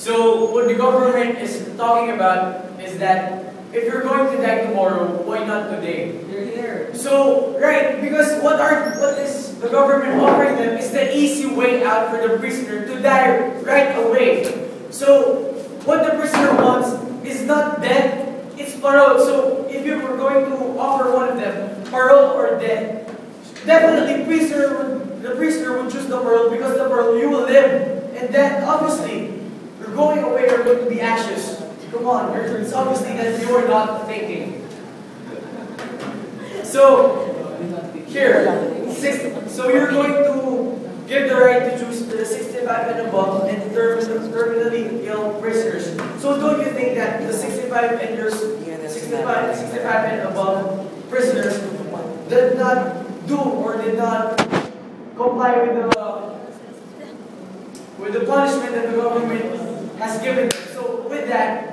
So what the government is talking about is that if you're going to die tomorrow, why not today? You're here. So, right, because what is the government offering them is the easy way out for the prisoner to die right away. So, what the prisoner wants is not death, it's parole. So, if you were going to offer one of them, parole or death, definitely the prisoner would choose the parole because the parole you will live. And then, obviously, you're going away, you're going to be ashes. Come on, it's obviously that you are not thinking. So, here, so you're going to give the right to choose the 65 and above and terminally ill prisoners. So don't you think that the 65 and above prisoners did not do or did not comply with the punishment that the government has given? So with that,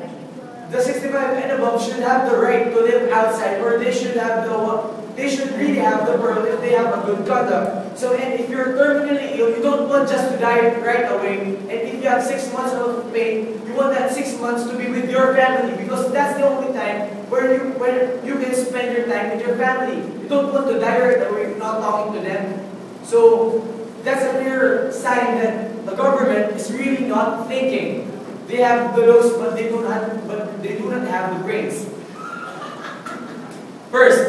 the 65 and above should have the right to live outside, or they should really have the parole if they have a good conduct. So, and if you're terminally ill, you don't want just to die right away. And if you have 6 months of pain, you want that 6 months to be with your family, because that's the only time where you can spend your time with your family. You don't want to die right away not talking to them. So that's a clear sign that the government is really not thinking. They have the laws, but they do not have the brains. First,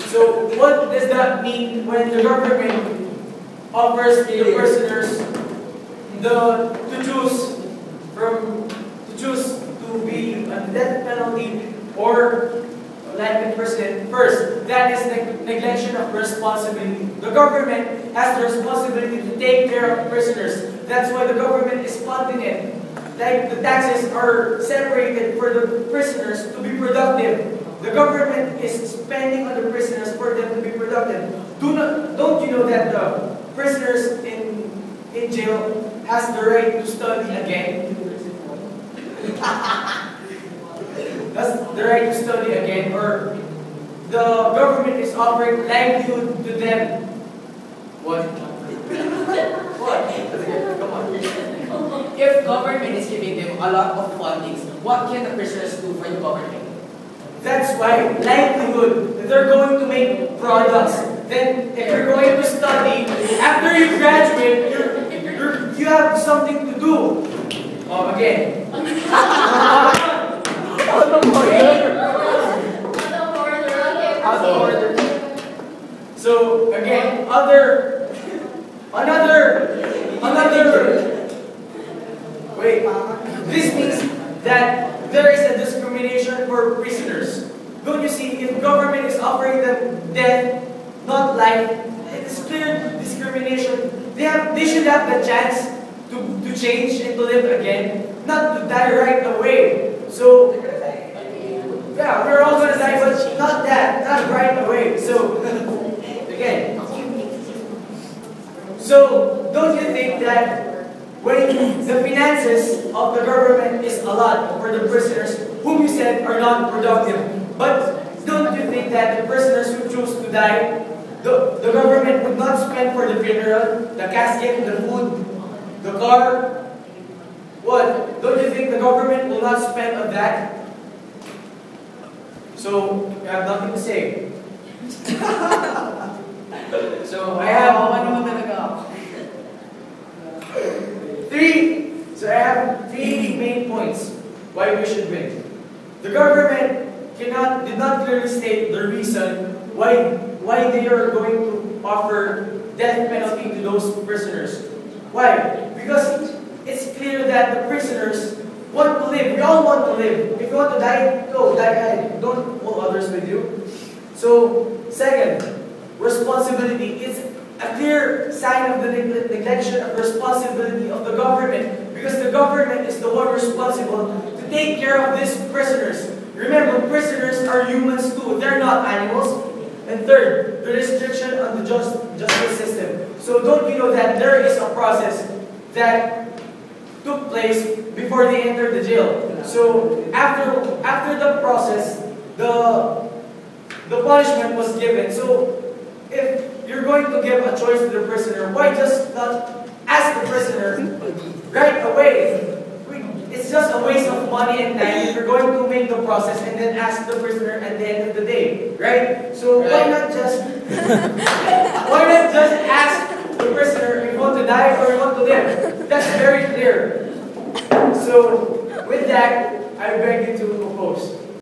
so what does that mean when the government offers the prisoners to choose to be a death penalty or life imprisonment? First, that is neglection of responsibility. The government has the responsibility to take care of prisoners. That's why the government is funding it. Like the taxes are separated for the prisoners to be productive. The government is spending on the prisoners for them to be productive. Don't you know that the prisoners in jail has the right to study again? That's the right to study again, or the government is offering livelihood to them. What? What? Come on. If government is giving them a lot of fundings, what can the prisoners do for the government? That's why livelihood. They're going to make products. Then, if you're going to study, after you graduate, you have something to do. Again. So again, wait, this means that there is a discrimination for prisoners. Don't you see, if government is offering them death, not life, it's clear discrimination. They should have the chance to change and to live again, not to die right away. So, yeah, we're all gonna die, but not right away. So, again. So, don't you think that when the finances of the government is a lot for the prisoners, whom you said are not productive, but don't you think that the prisoners who choose to die, the government would not spend for the funeral, the casket, the food, the car? What? Don't you think the government will not spend on that? So, I have nothing to say. So, I have three main points why we should win. The government did not clearly state the reason why they are going to offer death penalty to those prisoners. Why? Because it's clear that the prisoners want to live. We all want to live. If you want to die, go, die. Don't hold others with you. So, second, responsibility. It's a clear sign of the neglection of responsibility of the government, because the government is the one responsible to take care of these prisoners. Remember, prisoners are humans too. They're not animals. And third, the restriction on the justice system. So don't you know that there is a process that took place before they entered the jail? So after the process, the punishment was given. So if you're you're going to give a choice to the prisoner, why just not ask the prisoner right away? It's just a waste of money and time if you're going to make the process and then ask the prisoner at the end of the day, right? So why not just ask the prisoner if you want to die or you want to live?